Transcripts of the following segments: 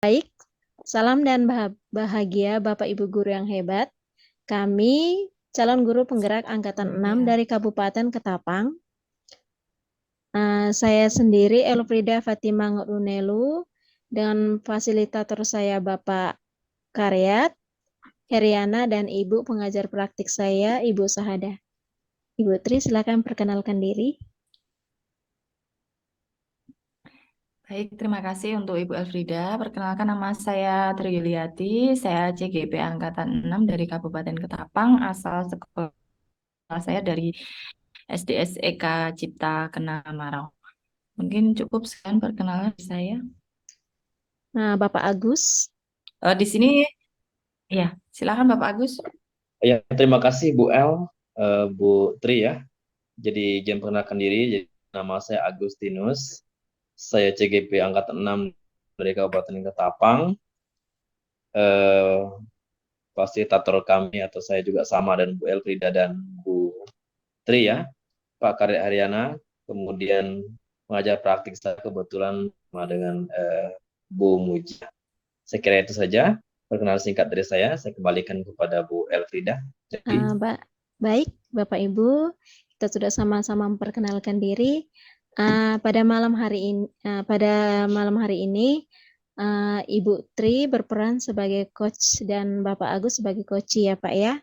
Baik, salam dan bahagia Bapak Ibu guru yang hebat. Kami calon guru penggerak angkatan 6 Iya. dari Kabupaten Ketapang. Saya sendiri Elfrida Fatima Ngodunelu dan fasilitator saya Bapak Karyat, Heriana dan Ibu pengajar praktik saya Ibu Sahada. Ibu Tri silakan perkenalkan diri. Baik, terima kasih untuk Ibu Elfrida. Perkenalkan nama saya Tri Yuliati, saya CGP Angkatan 6 dari Kabupaten Ketapang, asal sekolah saya dari SDSEK Cipta Kenamarau. Mungkin cukup sekian perkenalan dari saya. Nah, Bapak Agus. Di sini, ya, silakan Bapak Agus. Ya, terima kasih Bu El, Bu Tri ya. Jadi izin perkenalkan diri, jadi nama saya Agustinus. Saya CGP Angkatan 6 dari Kabupaten Ketapang. Eh, Fasilitator kami atau saya juga sama dan Bu Elfrida dan Bu Tri ya. Pak Karya Haryana, kemudian mengajar praktik saya kebetulan sama dengan Bu Muja. Saya kira itu saja perkenalan singkat dari saya kembalikan kepada Bu Elfrida. Jadi, Baik, Bapak Ibu, kita sudah sama-sama memperkenalkan diri. Pada malam hari ini, Ibu Tri berperan sebagai coach dan Bapak Agus sebagai coach ya Pak ya.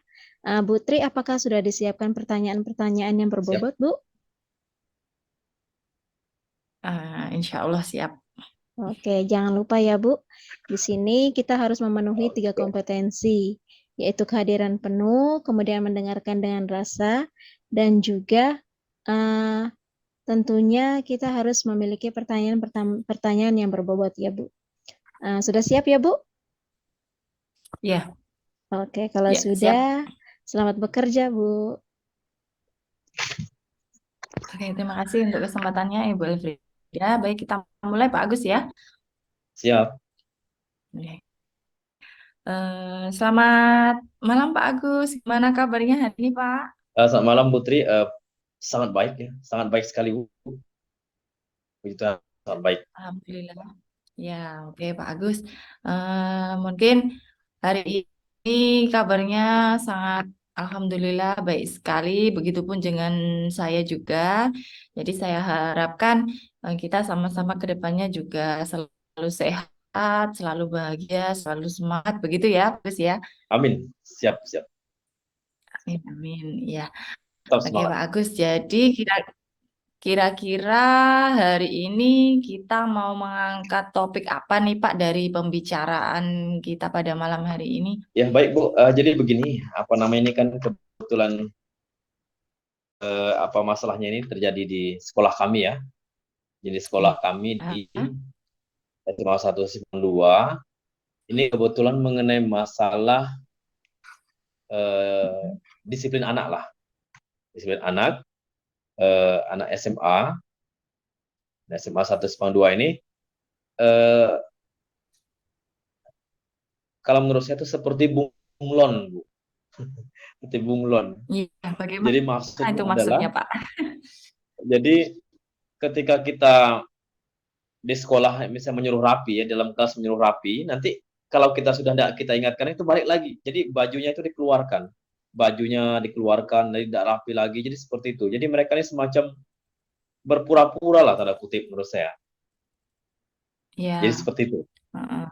Bu Tri, apakah sudah disiapkan pertanyaan-pertanyaan yang berbobot, Bu? Insya Allah siap. Oke, jangan lupa ya Bu, di sini kita harus memenuhi 3 kompetensi, yaitu kehadiran penuh, kemudian mendengarkan dengan rasa, dan juga tentunya kita harus memiliki pertanyaan yang berbobot ya Bu. Sudah siap ya Bu? Ya, Oke, kalau ya, sudah, siap. selamat bekerja Bu. Oke, terima kasih untuk kesempatannya Ibu Elfrida. Baik, kita mulai Pak Agus ya. siap. Oke. Selamat malam Pak Agus, gimana kabarnya hari ini Pak? Selamat malam Putri, sangat baik ya, sangat baik sekali Bu. Puji Tuhan, sangat baik. Alhamdulillah. Ya, oke Pak Agus. Mungkin hari ini kabarnya sangat Alhamdulillah baik sekali, begitupun dengan saya juga. Jadi saya harapkan kita sama-sama ke depannya juga selalu sehat, selalu bahagia, selalu semangat, begitu ya Pak Agus ya. Amin, siap, siap. Amin, amin. Ya. Tetap Oke semangat. Pak Agus, jadi kira-kira hari ini kita mau mengangkat topik apa nih Pak dari pembicaraan kita pada malam hari ini? Ya baik Bu, jadi begini, apa namanya ini kan kebetulan apa masalahnya ini terjadi di sekolah kami ya. Jadi sekolah kami di Iya. SMA 1 SMA 2 ini kebetulan mengenai masalah disiplin anak lah. Disiplin anak, anak SMA, SMA 1 SMA 2 ini eh, kalau menurut saya itu seperti bunglon, Bu. Seperti bunglon. Iya, Jadi bagaimana itu maksudnya adalah, maksudnya Pak? jadi ketika kita di sekolah misalnya menyuruh rapi ya, dalam kelas menyuruh rapi, nanti kalau kita sudah tidak kita ingatkan itu balik lagi. Jadi bajunya itu dikeluarkan. Bajunya dikeluarkan, jadi tidak rapi lagi. Jadi seperti itu. Jadi mereka ini semacam berpura-pura lah tanda kutip menurut saya. Jadi Ya, seperti itu. heeh.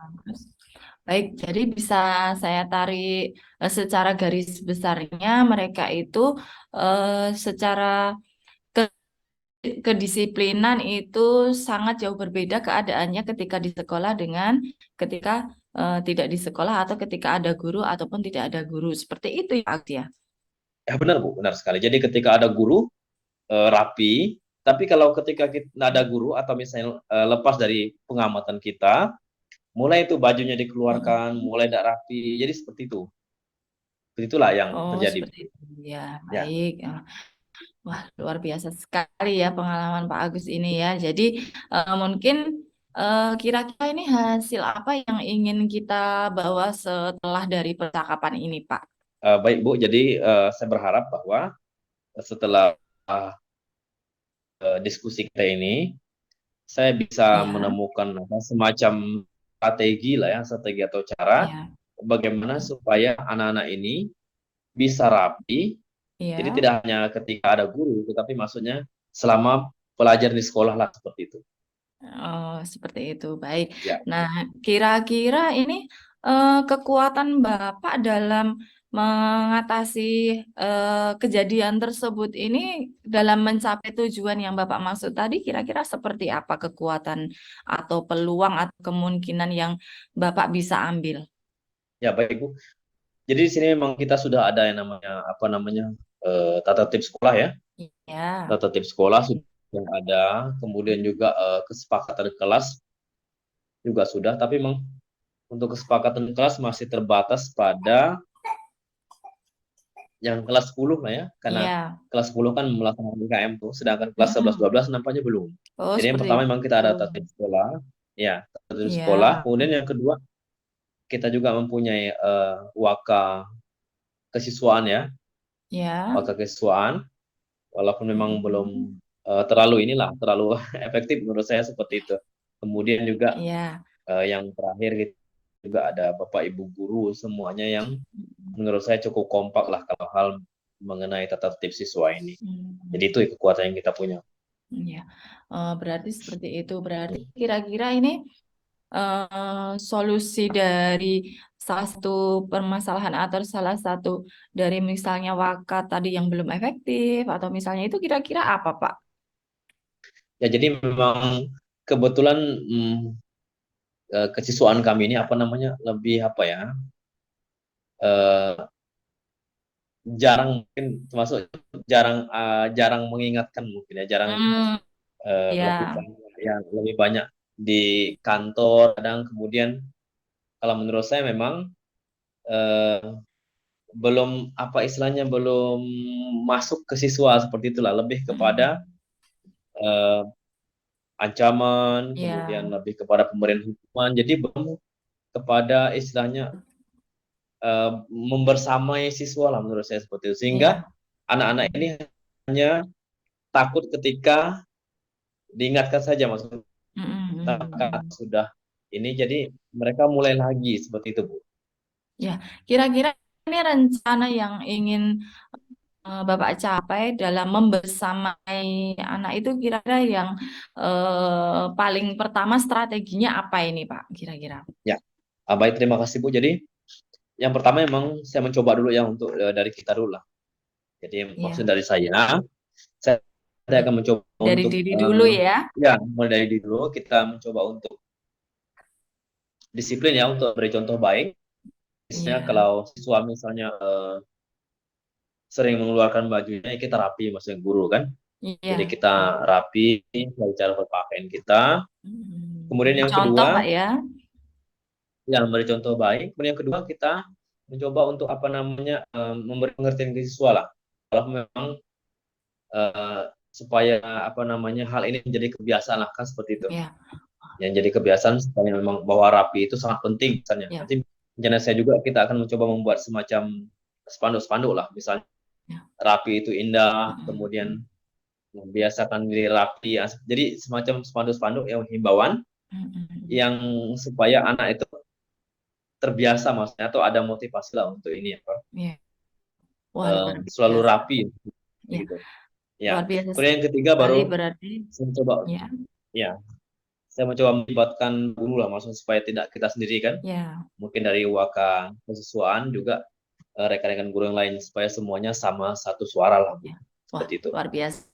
Baik, jadi bisa saya tarik secara garis besarnya mereka itu secara kedisiplinan itu sangat jauh berbeda keadaannya ketika di sekolah dengan ketika tidak di sekolah atau ketika ada guru ataupun tidak ada guru. Seperti itu ya, Pak ya. Ya benar Bu, benar sekali. Jadi ketika ada guru rapi, tapi kalau ketika kita ada guru atau misalnya lepas dari pengamatan kita, mulai itu bajunya Mm-mm. dikeluarkan, mulai tidak rapi. Jadi seperti itu. Itulah yang Oh, terjadi. seperti itu. Ya, Ya, baik. Wah, luar biasa sekali ya pengalaman Pak Agus ini ya. Jadi mungkin kira-kira ini hasil apa yang ingin kita bawa setelah dari percakapan ini, Pak? baik Bu. Jadi saya berharap bahwa setelah diskusi kita ini, saya bisa Ya. menemukan semacam strategi lah ya, strategi atau cara Iya, bagaimana supaya anak-anak ini bisa rapi. Jadi iya. tidak hanya ketika ada guru, tetapi maksudnya selama pelajar di sekolah lah seperti itu. Oh, seperti itu. Baik. Ya, Nah, kira-kira ini kekuatan Bapak dalam mengatasi kejadian tersebut ini dalam mencapai tujuan yang Bapak maksud tadi, kira-kira seperti apa kekuatan atau peluang atau kemungkinan yang Bapak bisa ambil? ya baik Bu. Jadi di sini memang kita sudah ada yang namanya apa namanya tata tertib sekolah ya. Ya, Tata tertib sekolah sudah ada, kemudian juga kesepakatan kelas juga sudah, tapi memang untuk kesepakatan kelas masih terbatas pada yang kelas 10 lah ya, karena iya. kelas 10 kan melaksanakan PKM tuh, sedangkan kelas 11 Mm-mm. 12 nampaknya belum. Oh, Jadi yang seperti pertama memang kita itu. ada tatip sekolah, ya, tatip sekolah. Iya, Kemudian yang kedua kita juga mempunyai waka kesiswaan ya, ya. waka kesiswaan, walaupun memang Mm-mm. belum terlalu inilah, terlalu efektif menurut saya seperti itu. Kemudian juga Iya. yang terakhir gitu, juga ada Bapak Ibu guru semuanya yang menurut saya cukup kompak lah kalau hal mengenai tata tertib siswa ini. Jadi Mm-mm. itu kekuatan yang kita punya. Ya, berarti seperti itu. Berarti kira-kira ini solusi dari salah satu permasalahan atau salah satu dari misalnya wakat tadi yang belum efektif atau misalnya itu kira-kira apa, Pak? Ya jadi memang kebetulan kesiswaan kami ini apa namanya lebih apa ya eh, jarang mungkin termasuk jarang mengingatkan mungkin ya jarang Hmm, lebih ya, banyak ya lebih banyak di kantor kadang kemudian kalau menurut saya memang eh, belum apa istilahnya belum masuk ke siswa seperti itulah lebih mm, kepada eh, ancaman kemudian ya, lebih kepada pemberian hukuman jadi belum kepada istilahnya membersamai siswa lah menurut saya seperti itu sehingga ya. anak-anak ini hanya takut ketika diingatkan saja maksudnya Mm, mm, mm, mm. sudah ini jadi mereka mulai lagi seperti itu Bu. Ya, kira-kira ini rencana yang ingin Bapak capai dalam membersamai anak itu kira-kira yang paling pertama strateginya apa ini Pak kira-kira? Ya, baik terima kasih Bu. Jadi yang pertama memang saya mencoba dulu ya untuk dari kita dulu lah. Jadi maksud Iya, dari saya akan mencoba dari untuk diri dulu ya. ya mulai dari dulu kita mencoba untuk disiplin ya untuk beri contoh baik. Misalnya Iya, kalau siswa misalnya sering mengeluarkan bajunya, ya kita rapi maksudnya guru kan. Jadi iya. kita rapi dari cara berpakaian kita. Kemudian Beri yang contoh kedua, Pak ya. yang memberi contoh baik. Kemudian yang kedua kita mencoba untuk apa namanya memberi pengertian ke siswa lah. Kalau memang supaya apa namanya hal ini menjadi kebiasaan lah kan seperti itu. Iya, Yang jadi kebiasaan supaya memang bahwa rapi itu sangat penting misalnya. iya, Nanti rencana saya juga kita akan mencoba membuat semacam spanduk-spanduk lah misalnya iya. rapi itu indah, Mm-mm. kemudian membiasakan diri rapi. Jadi semacam spanduk-spanduk yang himbauan Mm-mm. yang supaya anak itu terbiasa maksudnya atau ada motivasi lah untuk ini apa Iya. Wah, luar selalu biasa. rapi Ya, gitu. Ya. luar biasa Kemudian yang ketiga sekali baru berarti. saya mencoba Ya, ya saya mencoba melibatkan guru lah maksudnya supaya tidak kita sendiri kan ya, mungkin dari waka kesiswaan juga rekan-rekan guru yang lain supaya semuanya sama satu suara lah ya. Wah, seperti itu. luar biasa.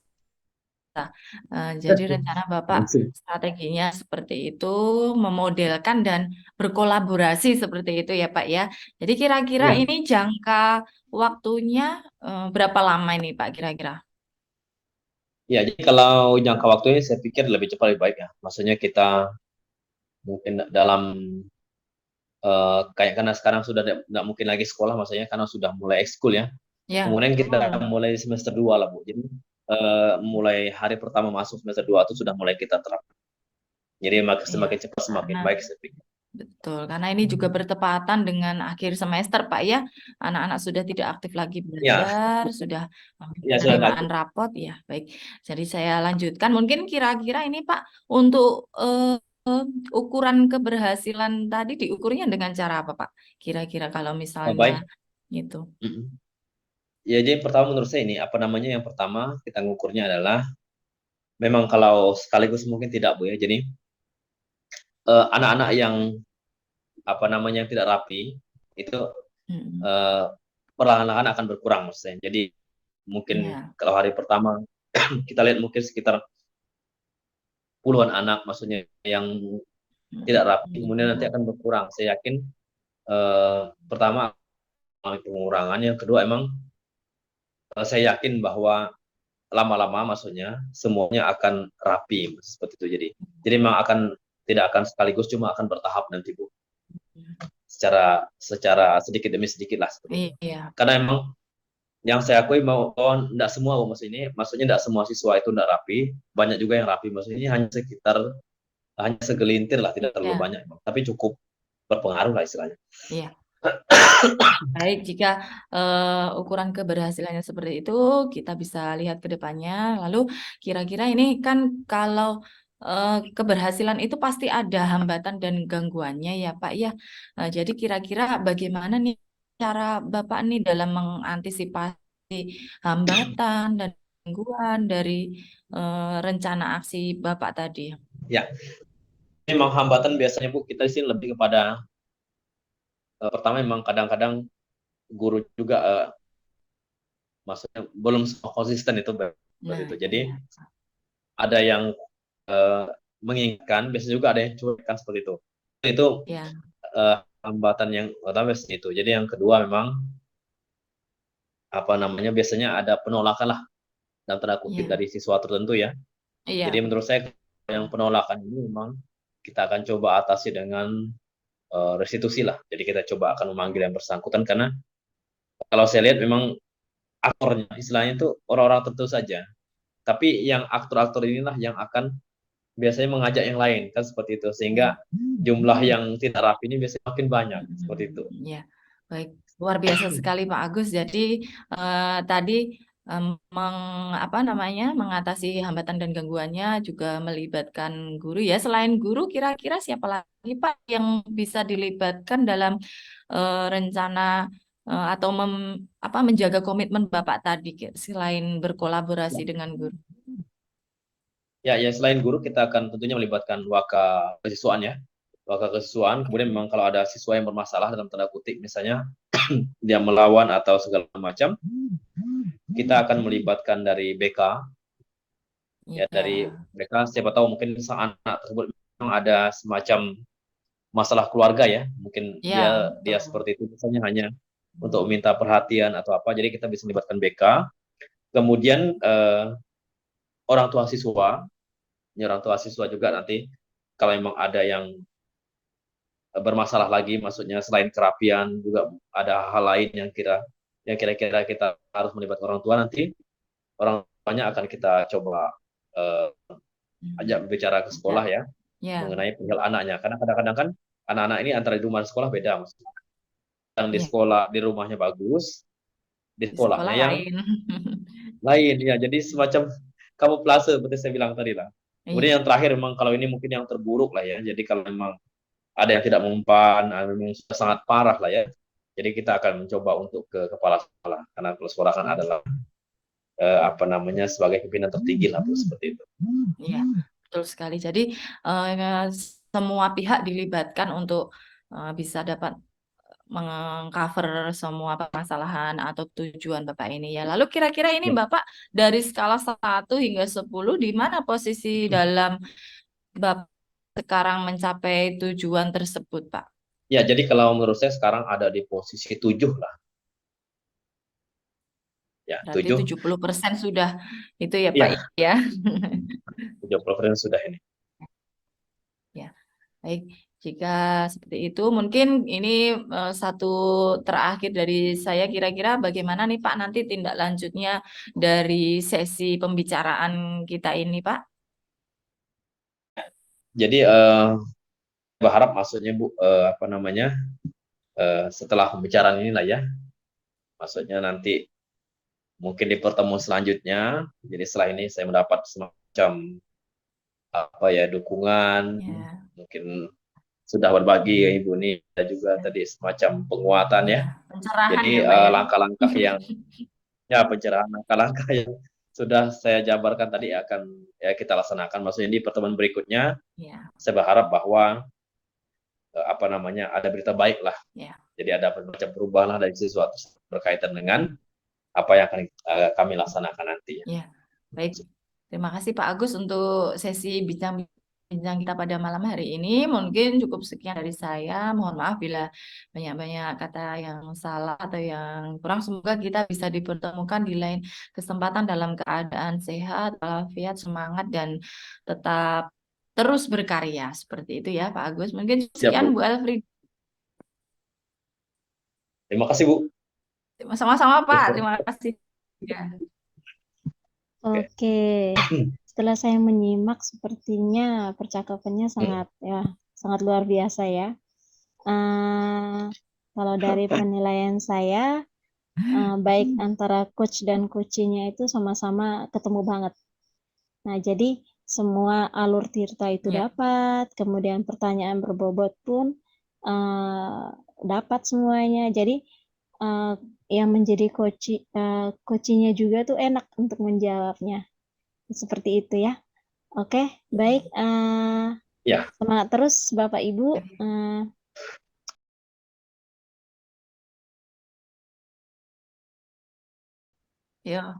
Jadi rencana Bapak Langsung. strateginya seperti itu, memodelkan dan berkolaborasi seperti itu ya Pak ya. Jadi kira-kira Ya, ini jangka waktunya berapa lama ini Pak kira-kira? ya, jadi kalau jangka waktunya saya pikir lebih cepat lebih baik ya. Maksudnya kita mungkin dalam kayak karena sekarang sudah tidak mungkin lagi sekolah, maksudnya karena sudah mulai ekskul ya. Ya, Kemudian kita betul. mulai semester 2 lah Bu. Jadi mulai hari pertama masuk semester 2 itu sudah mulai kita terapkan. Jadi Iya, semakin cepat semakin karena baik saya pikir. betul. Karena ini juga bertepatan dengan akhir semester Pak ya. Anak-anak sudah tidak aktif lagi Ya, belajar, sudah ya sudah penerimaan lanjut. rapot ya. Baik. Jadi saya lanjutkan. Mungkin kira-kira ini Pak untuk ukuran keberhasilan tadi diukurnya dengan cara apa, Pak? Kira-kira kalau Oh, misalnya baik. gitu. Mm-mm. Ya, jadi pertama menurut saya ini apa namanya, yang pertama kita ngukurnya adalah memang kalau sekaligus mungkin tidak Bu ya. Jadi anak-anak yang apa namanya yang tidak rapi itu Mm-mm. eh, perlahan-lahan akan berkurang maksudnya. Jadi mungkin Iya. kalau hari pertama kita lihat mungkin sekitar puluhan anak maksudnya yang tidak rapi, kemudian nanti Mm-mm. akan berkurang. Saya yakin pertama mengalami pengurangan, yang kedua emang saya yakin bahwa lama-lama maksudnya semuanya akan rapi seperti itu. Jadi memang tidak akan sekaligus, cuma akan bertahap nanti Bu. Secara sedikit demi sedikit lah seperti itu. Iya. Karena emang yang saya akui mau enggak semua Bu, maksudnya enggak semua siswa itu enggak rapi, banyak juga yang rapi. Maksudnya ini hanya segelintir lah, tidak terlalu Iya. banyak, tapi cukup berpengaruh lah istilahnya. Iya. Baik, jika ukuran keberhasilannya seperti itu, kita bisa lihat ke depannya. Lalu, kira-kira ini kan kalau keberhasilan itu pasti ada hambatan dan gangguannya ya, Pak ya. Jadi kira-kira bagaimana nih cara Bapak nih dalam mengantisipasi hambatan dan gangguan dari rencana aksi Bapak tadi? Ya, memang hambatan biasanya Bu, kita di sini lebih kepada pertama memang kadang-kadang guru juga maksudnya belum semua konsisten itu seperti Nah, itu. itu Jadi ya. ada yang eh, mengingatkan, biasanya juga ada yang cuekkan seperti itu. Itu Ya, hambatan yang pertama biasanya itu. Jadi yang kedua memang apa namanya, biasanya ada penolakan lah dalam tanda kutip iya, dari siswa tertentu ya. iya, Jadi menurut betul. saya yang penolakan ini memang kita akan coba atasi dengan restitusi lah. Jadi kita coba akan memanggil yang bersangkutan, karena kalau saya lihat memang aktornya istilahnya itu orang-orang tertentu saja. Tapi yang aktor-aktor inilah yang akan biasanya mengajak yang lain kan seperti itu, Iya. sehingga jumlah yang tidak rapi ini biasanya makin banyak seperti itu. Ya, baik. Luar biasa sekali Pak Agus. Jadi tadi apa namanya mengatasi hambatan dan gangguannya juga melibatkan guru ya. Selain guru, kira-kira siapa lagi Pak yang bisa dilibatkan dalam rencana atau apa menjaga komitmen Bapak tadi selain berkolaborasi dengan guru? Ya, ya selain guru kita akan tentunya melibatkan waka kesiswaan ya. Waka kesiswaan, kemudian memang kalau ada siswa yang bermasalah dalam tanda kutip misalnya dia melawan atau segala macam, kita akan melibatkan dari BK ya, dari Ya, BK, siapa tahu mungkin sang anak tersebut memang ada semacam masalah keluarga ya, mungkin ya dia betul. seperti itu misalnya hanya untuk meminta perhatian atau apa, jadi kita bisa melibatkan BK. Kemudian orang tua siswa, orang tua siswa juga nanti kalau memang ada yang bermasalah lagi, maksudnya selain kerapian juga ada hal lain yang kira-kira kita harus melibatkan orang tua, nanti orang tuanya akan kita coba uh, ajak berbicara ke sekolah Ya, ya ya, mengenai perihal anaknya, karena kadang-kadang kan anak-anak ini antara di rumah dan sekolah beda, maksudnya yang di ya. sekolah di rumahnya bagus, di Di sekolahnya sekolah yang lain. lain ya, jadi semacam kamuflase seperti saya bilang tadi lah. Kemudian Iya. yang terakhir memang kalau ini mungkin yang terburuk lah ya, jadi kalau memang ada yang tidak mempan, memang sudah sangat parah lah ya. Jadi kita akan mencoba untuk ke kepala sekolah, karena kepala sekolah kan adalah apa namanya sebagai pimpinan tertinggi lah seperti itu. Iya, betul sekali. Jadi semua pihak dilibatkan untuk bisa dapat mengcover semua permasalahan atau tujuan Bapak ini ya. Lalu kira-kira ini Ya, Bapak dari skala 1 hingga 10 di mana posisi dalam Bapak sekarang mencapai tujuan tersebut, Pak? ya, jadi kalau menurut saya sekarang ada di posisi 7 lah. Ya, Berarti 7. 70% sudah itu ya, Pak Ya, ya. 70% sudah ini. Ya. Baik, jika seperti itu, mungkin ini satu terakhir dari saya, kira-kira bagaimana nih Pak nanti tindak lanjutnya dari sesi pembicaraan kita ini, Pak? Jadi berharap maksudnya Bu, apa namanya, setelah pembicaraan inilah ya, maksudnya nanti mungkin di pertemuan selanjutnya, jadi setelah ini saya mendapat semacam apa ya dukungan, Ya, mungkin sudah berbagi ya Ibu nih, ada juga tadi semacam penguatan ya. Ya, pencerahan Jadi ya Pak ya. langkah-langkah yang pencerahan, langkah-langkah yang sudah saya jabarkan tadi akan ya kita laksanakan. Maksudnya di pertemuan berikutnya Ya, saya berharap bahwa apa namanya ada berita baik lah. ya, Jadi ada macam perubahan lah dari sesuatu berkaitan dengan apa yang akan kami laksanakan nanti. ya. Baik. Terima kasih Pak Agus untuk sesi bincang-bincang kita pada malam hari ini. Mungkin cukup sekian dari saya. Mohon maaf bila banyak-banyak kata yang salah atau yang kurang. Semoga kita bisa dipertemukan di lain kesempatan dalam keadaan sehat, walafiat, semangat, dan tetap terus berkarya. Seperti itu ya Pak Agus. Mungkin Siap sekian Bu. Bu Elfri. Terima kasih Bu. Sama-sama Pak. Terima kasih. Ya. Oke, setelah saya menyimak, sepertinya percakapannya sangat luar biasa ya. Kalau dari penilaian saya, baik antara coach dan coachingnya itu sama-sama ketemu banget. Nah, jadi semua alur Tirta itu Ya. dapat, kemudian pertanyaan berbobot pun dapat semuanya. Jadi yang menjadi coachingnya juga tuh enak untuk menjawabnya. Seperti itu ya. Oke, baik. Ya. Semangat terus Bapak Ibu. Ya.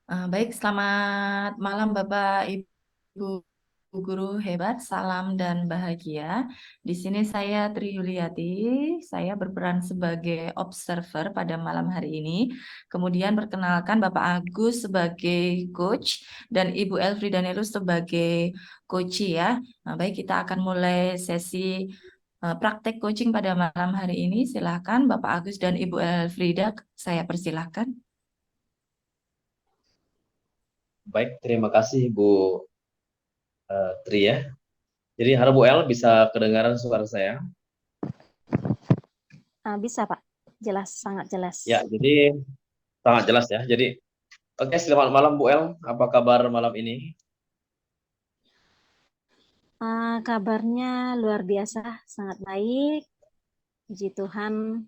Baik, selamat malam Bapak Ibu guru hebat, salam dan bahagia. Di sini saya Tri Yuliati, saya berperan sebagai observer pada malam hari ini. Kemudian perkenalkan Bapak Agus sebagai coach dan Ibu Elfri Danelu sebagai coach ya. Baik, kita akan mulai sesi praktek coaching pada malam hari ini. Silakan Bapak Agus dan Ibu Elfrida, saya persilahkan. Baik, terima kasih Bu Tri ya. Jadi harap Bu El bisa kedengaran suara saya. Bisa Pak, jelas, sangat jelas. Ya, jadi sangat jelas ya. Jadi oke, selamat malam Bu El. Apa kabar malam ini? Kabarnya luar biasa, sangat baik. Puji Tuhan,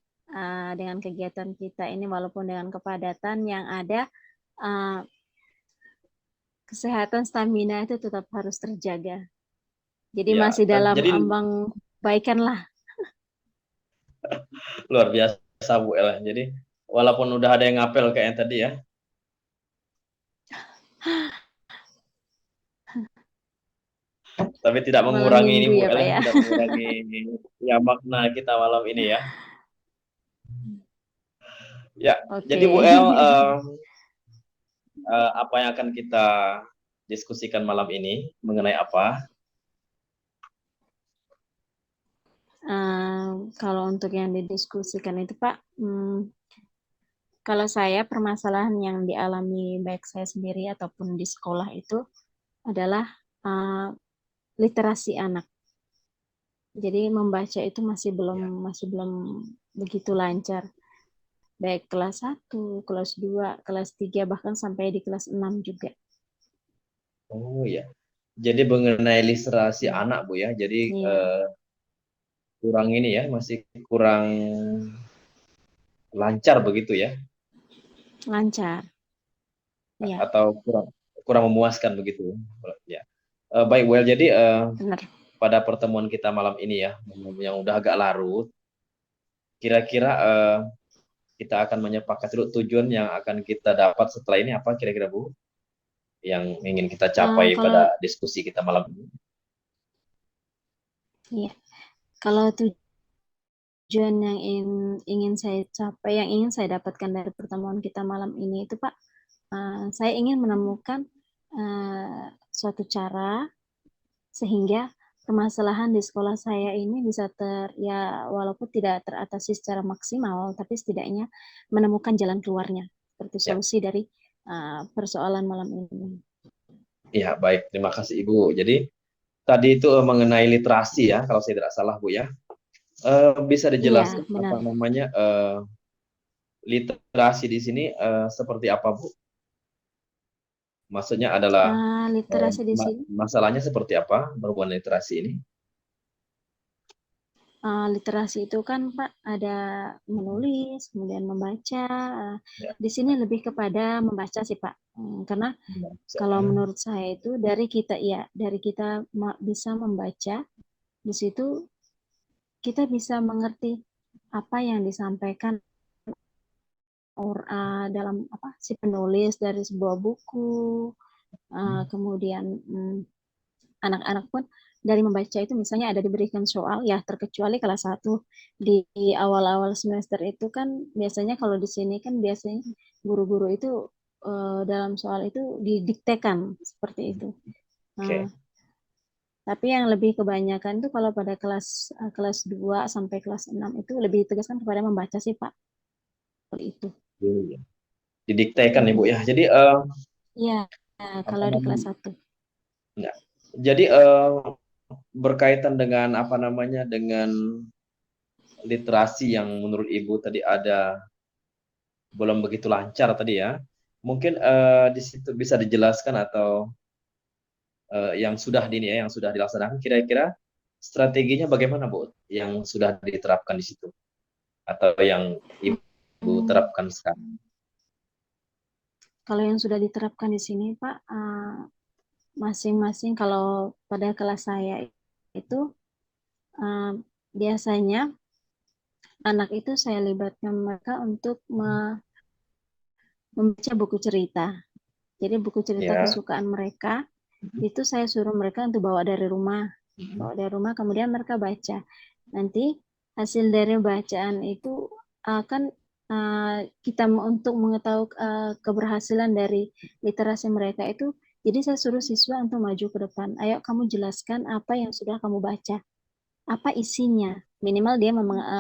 dengan kegiatan kita ini walaupun dengan kepadatan yang ada, kesehatan stamina itu tetap harus terjaga. Jadi Ya, masih dalam jadi ambang baikan lah. luar biasa Bu El. Jadi walaupun udah ada yang ngapel kayak tadi ya. Tapi tidak Malam mengurangi ini minggu Bu ya El, Pak ya. tidak mengurangi ya makna kita malam ini ya. Ya, Oke. jadi Bu El, apa yang akan kita diskusikan malam ini mengenai apa? Kalau untuk yang didiskusikan itu Pak, kalau saya permasalahan yang dialami baik saya sendiri ataupun di sekolah itu adalah literasi anak. Jadi membaca itu masih belum begitu lancar. Baik kelas 1, kelas 2, kelas 3, bahkan sampai di kelas 6 juga. Oh ya. Jadi mengenai literasi anak Bu ya. Jadi kurang ini ya, masih kurang lancar begitu ya. Lancar. Ya. Atau kurang memuaskan begitu ya. Baik Bu El, jadi Benar. pada pertemuan kita malam ini ya, yang udah agak larut, kira-kira kita akan menyepakati dulu tujuan yang akan kita dapat setelah ini apa kira-kira Bu? Yang ingin kita capai pada diskusi kita malam ini. Iya. Kalau tujuan yang ingin saya capai, yang ingin saya dapatkan dari pertemuan kita malam ini itu Pak, saya ingin menemukan suatu cara sehingga permasalahan di sekolah saya ini bisa walaupun tidak teratasi secara maksimal, tapi setidaknya menemukan jalan keluarnya seperti solusi dari persoalan malam ini. Iya, baik. Terima kasih Ibu. Jadi tadi itu mengenai literasi ya, kalau saya tidak salah Bu ya. Bisa dijelaskan apa namanya literasi di sini seperti apa Bu? Maksudnya adalah Literasi di sini, masalahnya seperti apa berhubungan literasi ini? literasi itu kan Pak ada menulis, kemudian membaca. Ya, Di sini lebih kepada membaca sih Pak. Karena membaca. kalau menurut saya itu dari kita bisa membaca, di situ kita bisa mengerti apa yang disampaikan dalam si penulis dari sebuah buku. Kemudian anak-anak pun dari membaca itu misalnya ada diberikan soal ya, terkecuali kelas 1 di awal-awal semester itu kan biasanya kalau di sini kan biasanya guru-guru itu dalam soal itu didiktekan seperti itu. Oke. Tapi yang lebih kebanyakan itu kalau pada kelas 2 sampai kelas 6 itu lebih ditegaskan kepada membaca sih Pak. Seperti itu. Iya. Didiktekan ya Bu ya. Jadi Iya, apa kalau di kelas namanya? 1. Ya. Jadi berkaitan dengan apa namanya, dengan literasi yang menurut Ibu tadi ada belum begitu lancar tadi ya. Mungkin di situ bisa dijelaskan atau yang sudah yang sudah dilaksanakan kira-kira strateginya bagaimana Bu yang sudah diterapkan di situ atau yang Ibu terapkan sekarang? Kalau yang sudah diterapkan di sini Pak, masing-masing kalau pada kelas saya itu biasanya anak itu saya libatkan mereka untuk membaca buku cerita. Jadi buku cerita Ya. kesukaan mereka itu saya suruh mereka untuk bawa dari rumah. Bawa dari rumah kemudian mereka baca. Nanti hasil dari bacaan itu akan kita untuk mengetahui keberhasilan dari literasi mereka itu. Jadi saya suruh siswa untuk maju ke depan. Ayo kamu jelaskan apa yang sudah kamu baca. Apa isinya? Minimal dia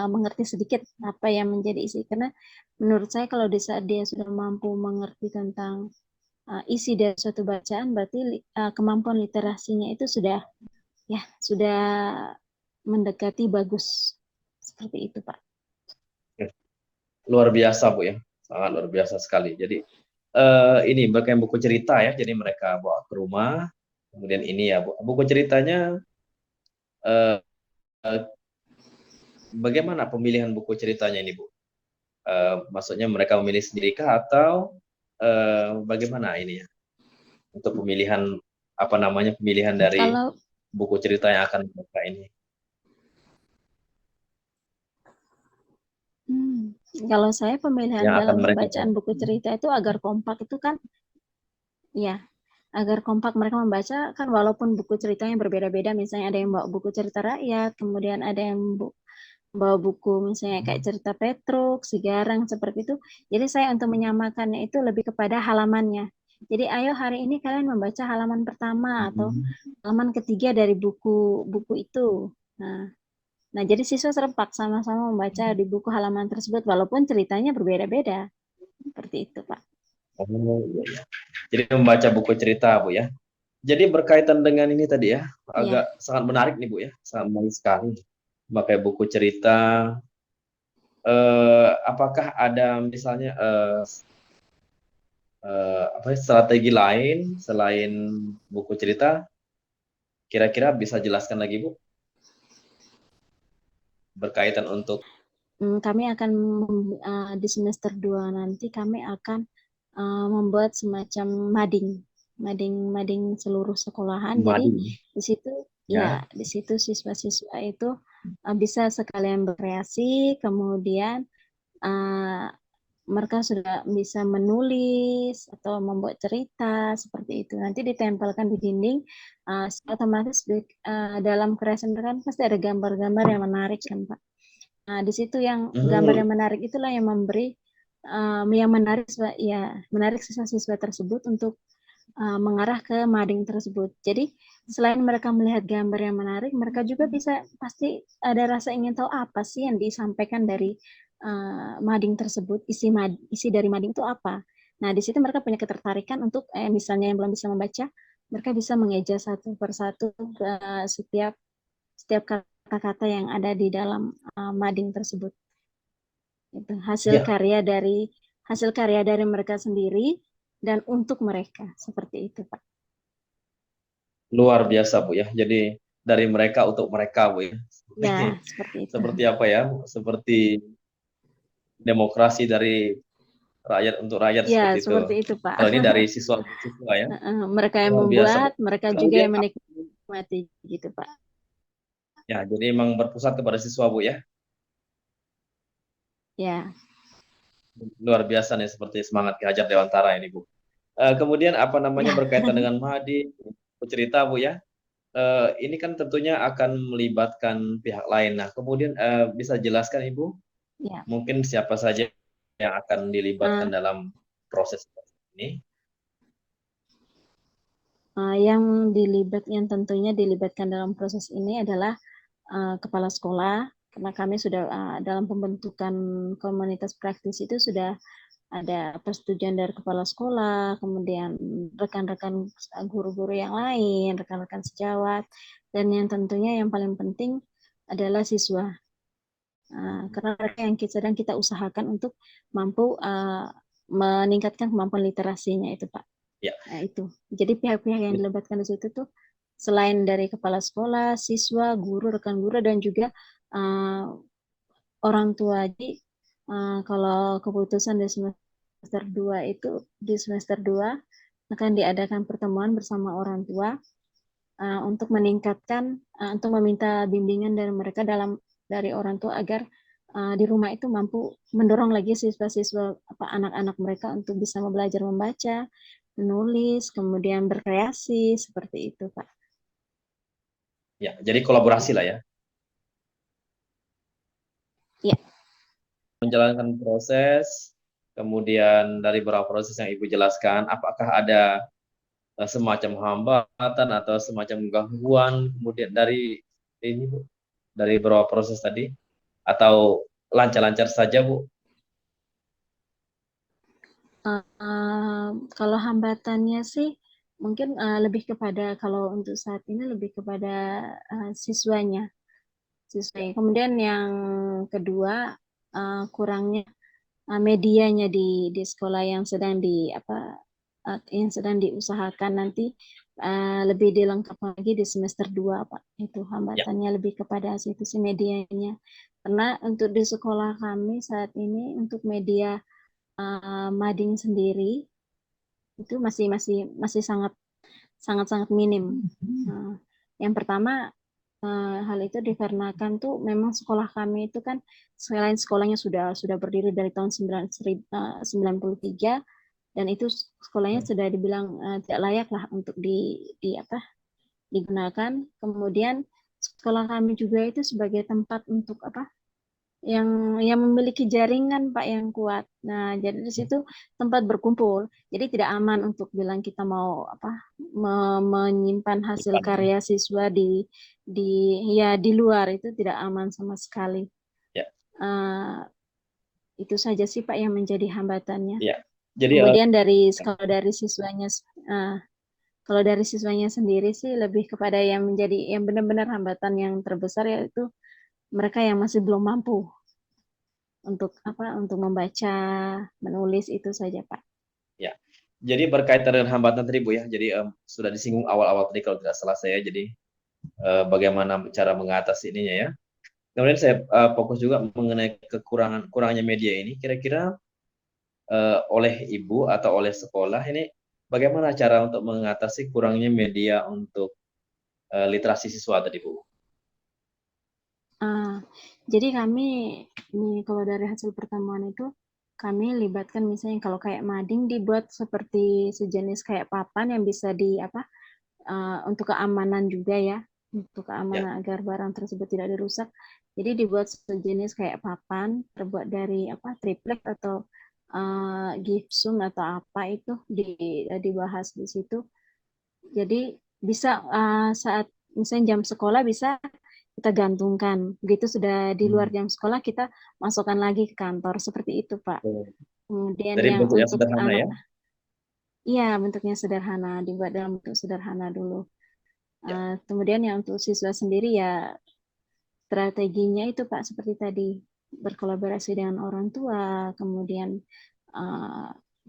mengerti sedikit apa yang menjadi isi. Karena menurut saya kalau di saat dia sudah mampu mengerti tentang isi dari suatu bacaan, berarti kemampuan literasinya itu sudah mendekati bagus. Seperti itu, Pak. Luar biasa Bu ya, sangat luar biasa sekali. Jadi ini berkaitan buku cerita ya, jadi mereka bawa ke rumah. Kemudian ini ya Bu, buku ceritanya bagaimana pemilihan buku ceritanya ini Bu? Maksudnya mereka memilih sendiri kah atau bagaimana ini ya untuk pemilihan apa namanya pemilihan dari Kalau buku cerita yang akan mereka ini? kalau saya pemilihan Yang akan dalam mereka pembacaan buku cerita itu agar kompak itu kan, ya, agar kompak mereka membaca kan walaupun buku ceritanya berbeda-beda, misalnya ada yang bawa buku cerita rakyat, kemudian ada yang bawa buku misalnya kayak cerita Petruk, Si Garang seperti itu. Jadi saya untuk menyamakannya itu lebih kepada halamannya. Jadi ayo hari ini kalian membaca halaman pertama atau halaman ketiga dari buku itu. Nah, jadi siswa serempak sama-sama membaca di buku halaman tersebut walaupun ceritanya berbeda-beda. Seperti itu, Pak. Oh iya, iya. Jadi membaca buku cerita Bu ya. Jadi berkaitan dengan ini tadi ya, Iya. agak sangat menarik nih Bu ya, sangat menarik sekali. Pakai buku cerita, apakah ada misalnya strategi lain selain buku cerita? Kira-kira bisa jelaskan lagi Bu, berkaitan untuk Kami akan di semester 2 nanti kami akan membuat semacam mading seluruh sekolahan. Jadi mading di situ ya. di situ siswa-siswa itu bisa sekalian berkreasi, kemudian mereka sudah bisa menulis atau membuat cerita seperti itu. Nanti ditempelkan di dinding, otomatis dalam kreasi mereka pasti ada gambar-gambar yang menarik kan Pak. Nah, di situ yang gambar yang menarik itulah yang memberi yang menarik siswa-siswa tersebut untuk mengarah ke mading tersebut. Jadi selain mereka melihat gambar yang menarik, mereka juga bisa pasti ada rasa ingin tahu apa sih yang disampaikan dari mading tersebut, isi dari mading itu apa. Nah, di situ mereka punya ketertarikan untuk misalnya yang belum bisa membaca, mereka bisa mengeja satu persatu setiap kata-kata yang ada di dalam mading tersebut. Itu hasil Ya. karya dari mereka sendiri. dan untuk mereka. Seperti itu, Pak. Luar biasa, Bu ya. Jadi dari mereka untuk mereka, Bu ya. Ya, seperti itu. Seperti apa ya? Seperti demokrasi dari rakyat untuk rakyat Ya, seperti itu. seperti itu, Pak. Kalau ini dari siswa ke siswa ya. Mereka yang Luar biasa, Bu. membuat, mereka juga Kemudian yang menikmati, gitu, Pak. ya, jadi emang berpusat kepada siswa, Bu ya. Ya. Luar biasa nih seperti semangat Ki Hajar Dewantara ini, Bu. Kemudian apa namanya Ya. berkaitan dengan Mahdi, cerita, Bu ya. Ini kan tentunya akan melibatkan pihak lain. Nah, kemudian bisa jelaskan Ibu, Ya. mungkin siapa saja yang akan dilibatkan dalam proses ini? Yang tentunya dilibatkan dalam proses ini adalah kepala sekolah, karena kami sudah dalam pembentukan komunitas praktis itu sudah ada persetujuan dari kepala sekolah, kemudian rekan-rekan guru-guru yang lain, rekan-rekan sejawat, dan yang tentunya yang paling penting adalah siswa. Karena mereka yang sedang kita usahakan untuk mampu meningkatkan kemampuan literasinya itu, Pak. Ya. Nah, itu. Jadi pihak-pihak yang dilibatkan di situ tuh selain dari kepala sekolah, siswa, guru, rekan guru, dan juga orang tua. Jadi kalau keputusan di semester 2 itu, di semester 2 akan diadakan pertemuan bersama orang tua untuk meningkatkan, untuk meminta bimbingan dari mereka dari orang tua agar di rumah itu mampu mendorong lagi siswa-siswa anak-anak mereka untuk bisa belajar membaca, menulis, kemudian berkreasi, seperti itu, Pak. Ya, jadi kolaborasi lah ya. Ya. Menjalankan proses, kemudian dari beberapa proses yang Ibu jelaskan, apakah ada semacam hambatan atau semacam gangguan kemudian dari ini, Bu, dari beberapa proses tadi, atau lancar-lancar saja, Bu? Kalau hambatannya sih mungkin lebih kepada, kalau untuk saat ini lebih kepada siswanya. Kemudian yang kedua, kurangnya medianya di sekolah yang sedang diusahakan nanti lebih dilengkapi lagi di semester 2, Pak. Itu hambatannya lebih kepada situ sih, medianya. Karena untuk di sekolah kami saat ini untuk media mading sendiri itu masih sangat minim. Yang pertama, hal itu dikarenakan tuh memang sekolah kami itu kan selain sekolahnya sudah berdiri dari tahun 1993, dan itu sekolahnya sudah dibilang tidak layak lah untuk digunakan. Kemudian sekolah kami juga itu sebagai tempat untuk yang memiliki jaringan, Pak, yang kuat. Nah, jadi di situ tempat berkumpul. Jadi tidak aman untuk bilang kita mau menyimpan hasil karya siswa di luar, itu tidak aman sama sekali. Ya. Itu saja sih, Pak, yang menjadi hambatannya. Ya. Jadi kemudian kalau dari siswanya sendiri sih lebih kepada yang benar-benar hambatan yang terbesar, yaitu mereka yang masih belum mampu untuk membaca, menulis, itu saja, Pak. Ya. Jadi berkaitan dengan hambatan tadi, Bu ya. Jadi sudah disinggung awal-awal tadi kalau tidak salah saya. Jadi bagaimana cara mengatasi ininya ya. Kemudian saya fokus juga mengenai kurangnya media ini. Kira-kira oleh Ibu atau oleh sekolah ini bagaimana cara untuk mengatasi kurangnya media untuk literasi siswa tadi, Bu? Jadi kami kalau dari hasil pertemuan itu kami libatkan, misalnya kalau kayak mading dibuat seperti sejenis kayak papan yang bisa untuk keamanan juga ya, untuk keamanan agar barang tersebut tidak dirusak. Jadi dibuat sejenis kayak papan terbuat dari triplek atau gypsum atau apa, itu dibahas di situ. Jadi bisa saat misalnya jam sekolah bisa kita gantungkan. Begitu sudah di luar jam sekolah kita masukkan lagi ke kantor, seperti itu, Pak. Kemudian Dari yang bentuk yang untuk sederhana ya? Iya, bentuknya sederhana, dibuat dalam bentuk sederhana dulu. Kemudian yang untuk siswa sendiri ya strateginya itu, Pak, seperti tadi, berkolaborasi dengan orang tua, kemudian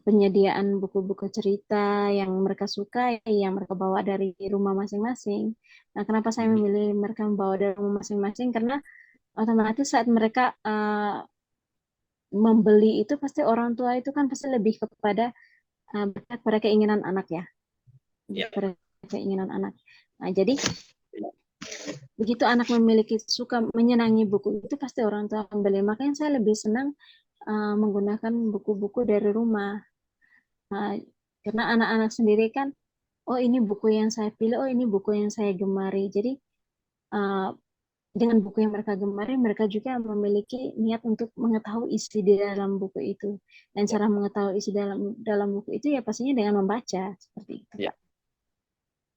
penyediaan buku-buku cerita yang mereka suka, yang mereka bawa dari rumah masing-masing. Nah, kenapa saya memilih mereka membawa dari rumah masing-masing? Karena otomatis saat mereka membeli itu pasti orang tua itu kan pasti lebih kepada berkat pada keinginan anak ya, Ya. pada keinginan anak. Nah, jadi begitu anak memiliki suka menyenangi buku itu pasti orang tua akan beli. Makanya saya lebih senang menggunakan buku-buku dari rumah. Karena anak-anak sendiri kan, oh ini buku yang saya pilih, oh ini buku yang saya gemari. Jadi dengan buku yang mereka gemari, mereka juga memiliki niat untuk mengetahui isi di dalam buku itu. Dan cara mengetahui isi dalam buku itu ya pastinya dengan membaca seperti itu, Ya. Pak.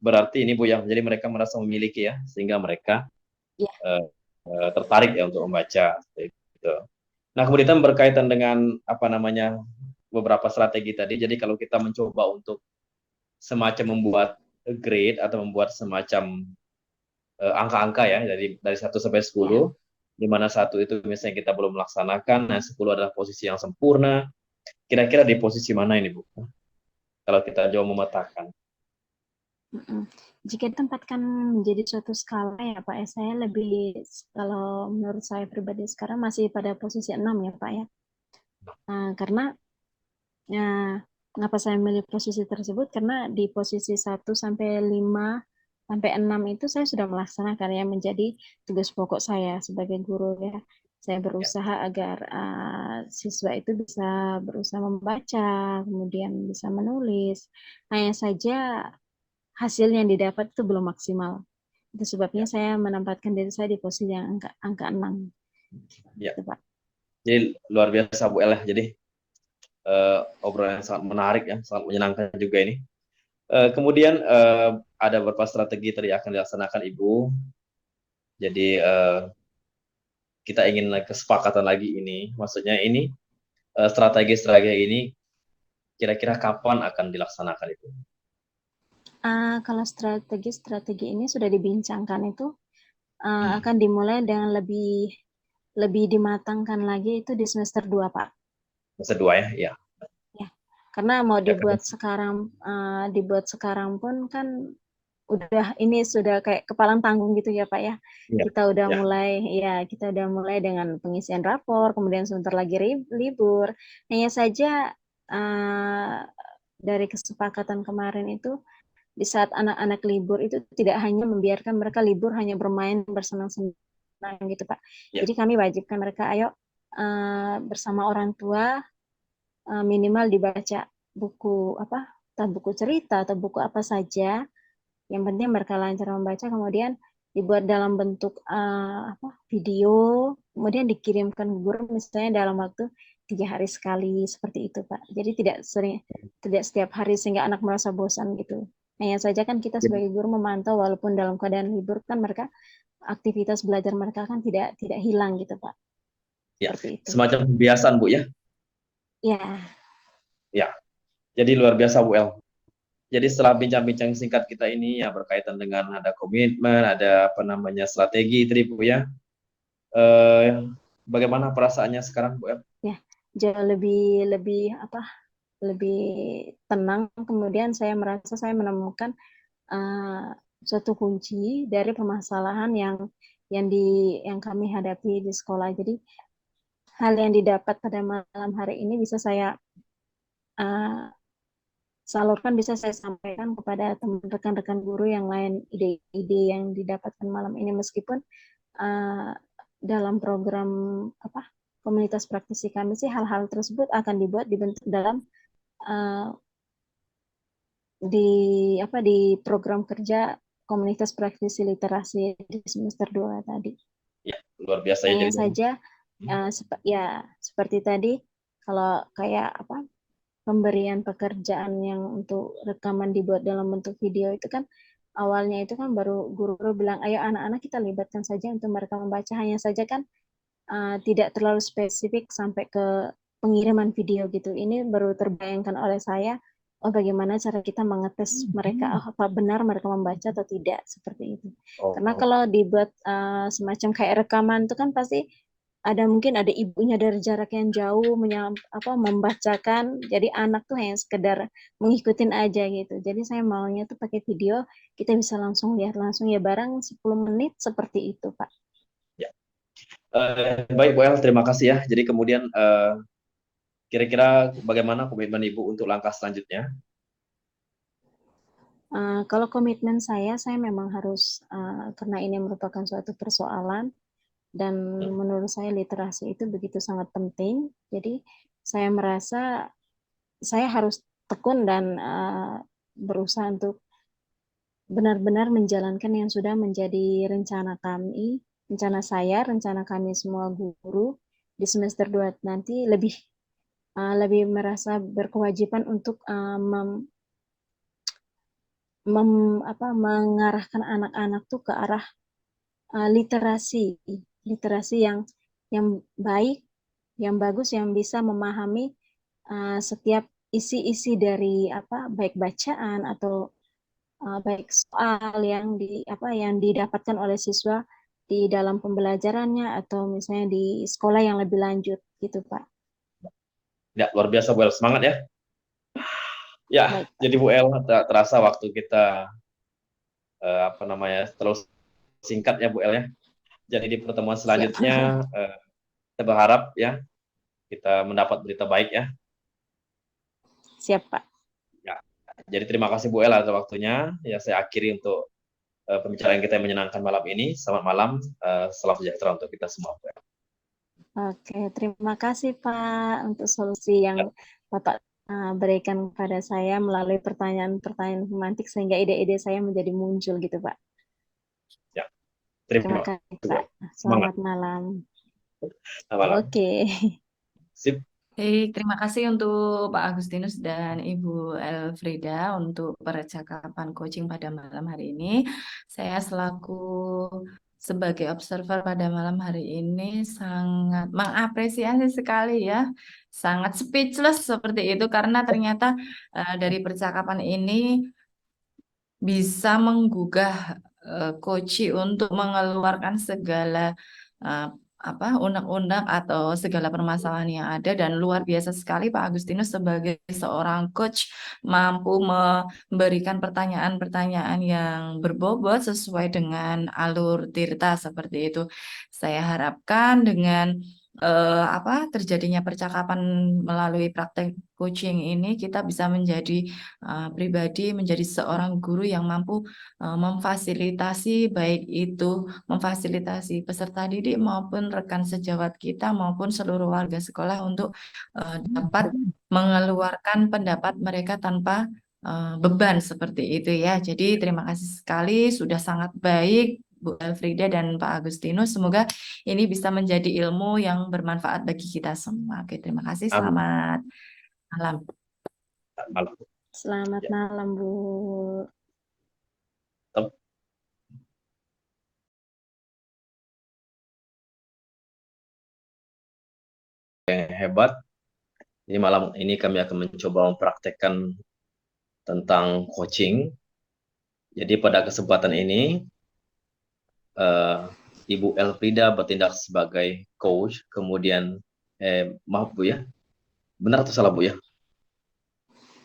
Berarti ini Bu ya, jadi mereka merasa memiliki ya, sehingga mereka Ya. tertarik ya untuk membaca. Gitu. Nah, kemudian berkaitan dengan beberapa strategi tadi. Jadi kalau kita mencoba untuk semacam membuat grade atau membuat semacam angka-angka ya dari 1 sampai 10, di mana 1 itu misalnya kita belum melaksanakan, nah 10 adalah posisi yang sempurna. Kira-kira di posisi mana ini Bu? Kalau kita coba memetakan. Jika ditempatkan menjadi suatu skala ya Pak, saya lebih, kalau menurut saya pribadi sekarang masih pada posisi 6 ya Pak ya. Karena kenapa saya memilih posisi tersebut? Karena di posisi 1 sampai 5 sampai 6 itu saya sudah melaksanakan ya menjadi tugas pokok saya sebagai guru ya. Saya berusaha agar siswa itu bisa berusaha membaca, kemudian bisa menulis. Hanya saja hasil yang didapat itu belum maksimal. Itu sebabnya saya menempatkan diri saya di posisi yang angka 6. Ya. Gitu, Pak. Jadi luar biasa Bu El. Jadi obrolan yang sangat menarik ya, sangat menyenangkan juga ini. Kemudian ada beberapa strategi tadi akan dilaksanakan Ibu. Jadi kita ingin kesepakatan lagi ini. Maksudnya ini strategi-strategi ini kira-kira kapan akan dilaksanakan itu? Kalau strategi ini sudah dibincangkan itu akan dimulai dengan lebih dimatangkan lagi itu di semester 2 Pak. Semester 2 ya? Ya. Karena mau dibuat sekarang pun kan ini sudah kayak kepalang tanggung gitu ya Pak ya. Kita udah mulai dengan pengisian rapor, kemudian sebentar lagi libur. Hanya saja dari kesepakatan kemarin itu di saat anak-anak libur itu tidak hanya membiarkan mereka libur hanya bermain bersenang-senang gitu Pak. Jadi kami wajibkan mereka ayo bersama orang tua minimal dibaca buku entah buku cerita atau buku apa saja. Yang penting mereka lancar membaca, kemudian dibuat dalam bentuk video, kemudian dikirimkan ke guru misalnya dalam waktu 3 hari sekali seperti itu Pak. Jadi tidak setiap hari sehingga anak merasa bosan gitu. Hanya saja kan kita sebagai guru memantau walaupun dalam keadaan libur kan mereka aktivitas belajar mereka kan tidak hilang gitu Pak. Ya. Seperti itu. Semacam kebiasaan Bu ya? Ya. Ya. Jadi luar biasa Bu El. Jadi setelah bincang-bincang singkat kita ini ya berkaitan dengan ada komitmen, ada strategi tadi Bu ya. Bagaimana perasaannya sekarang Bu El? Ya, jauh lebih tenang. Kemudian saya merasa saya menemukan suatu kunci dari permasalahan yang kami hadapi di sekolah. Jadi hal yang didapat pada malam hari ini bisa saya salurkan, bisa saya sampaikan kepada teman rekan-rekan guru yang lain, ide-ide yang didapatkan malam ini, meskipun dalam program komunitas praktisi kami sih hal-hal tersebut akan dibentuk dalam di program kerja komunitas praktisi literasi di semester 2 tadi. Ya, luar biasa ya. Hanya saja seperti tadi, kalau kayak pemberian pekerjaan yang untuk rekaman dibuat dalam bentuk video itu kan awalnya itu kan baru guru bilang ayo anak-anak kita libatkan saja untuk mereka membaca, hanya saja kan tidak terlalu spesifik sampai ke pengiriman video gitu. Ini baru terbayangkan oleh saya, bagaimana cara kita mengetes mereka apa benar mereka membaca atau tidak, seperti itu. Karena kalau dibuat semacam kayak rekaman itu kan pasti mungkin ada ibunya dari jarak yang jauh membacakan, jadi anak tuh hanya sekedar mengikutin aja gitu. Jadi saya maunya tuh pakai video, kita bisa langsung lihat langsung ya barang 10 menit seperti itu, Pak. Ya. Baik Bu El, terima kasih ya. Jadi kemudian kira-kira bagaimana komitmen Ibu untuk langkah selanjutnya? Kalau komitmen saya memang harus, karena ini merupakan suatu persoalan, dan menurut saya literasi itu begitu sangat penting. Jadi saya merasa saya harus tekun dan berusaha untuk benar-benar menjalankan yang sudah menjadi rencana kami, rencana saya, rencana kami semua guru di semester 2 nanti, lebih merasa berkewajiban untuk mengarahkan anak-anak tuh ke arah literasi yang baik, yang bagus, yang bisa memahami setiap isi-isi dari baik bacaan atau baik soal yang didapatkan oleh siswa di dalam pembelajarannya atau misalnya di sekolah yang lebih lanjut gitu, Pak. Ya, luar biasa Bu El, semangat ya. Ya, Baik, Pak. jadi Bu El, terasa waktu kita terus singkat ya Bu El ya. Jadi di pertemuan Siap. selanjutnya kita berharap ya kita mendapat berita baik ya. Siap, Pak. Ya. Jadi terima kasih Bu El atas waktunya. Ya, saya akhiri untuk pembicaraan kita yang menyenangkan malam ini. Selamat malam, salam sejahtera untuk kita semua Bu El. Oke, terima kasih Pak untuk solusi yang Bapak berikan kepada saya melalui pertanyaan-pertanyaan pemantik sehingga ide-ide saya menjadi muncul gitu, Pak. Ya, Terima terima kasih, kasih Bu Pak. El. Selamat malam. Selamat malam. Oke. Sip. Terima kasih untuk Pak Agustinus dan Ibu Elfrida untuk percakapan coaching pada malam hari ini. Saya selaku sebagai observer pada malam hari ini sangat mengapresiasi sekali ya, sangat speechless seperti itu karena ternyata dari percakapan ini bisa menggugah Koci untuk mengeluarkan segala uh, unek-unek atau segala permasalahan yang ada dan luar biasa sekali Pak Agustinus sebagai seorang coach mampu memberikan pertanyaan-pertanyaan yang berbobot sesuai dengan alur Tirta seperti itu. Saya harapkan dengan terjadinya percakapan melalui praktek coaching ini kita bisa menjadi pribadi, menjadi seorang guru yang mampu memfasilitasi baik itu memfasilitasi peserta didik maupun rekan sejawat kita maupun seluruh warga sekolah untuk dapat mengeluarkan pendapat mereka tanpa beban seperti itu ya. Jadi terima kasih sekali sudah sangat baik Bu Elfrida dan Pak Agustinus. Semoga ini bisa menjadi ilmu yang bermanfaat bagi kita semua. Oke, terima kasih. Selamat malam. Malam. Selamat malam, Bu. Yang hebat. Jadi malam ini kami akan mencoba mempraktekkan tentang coaching. Jadi pada kesempatan ini Ibu Elfrida bertindak sebagai coach, kemudian maaf Bu ya, benar atau salah Bu ya?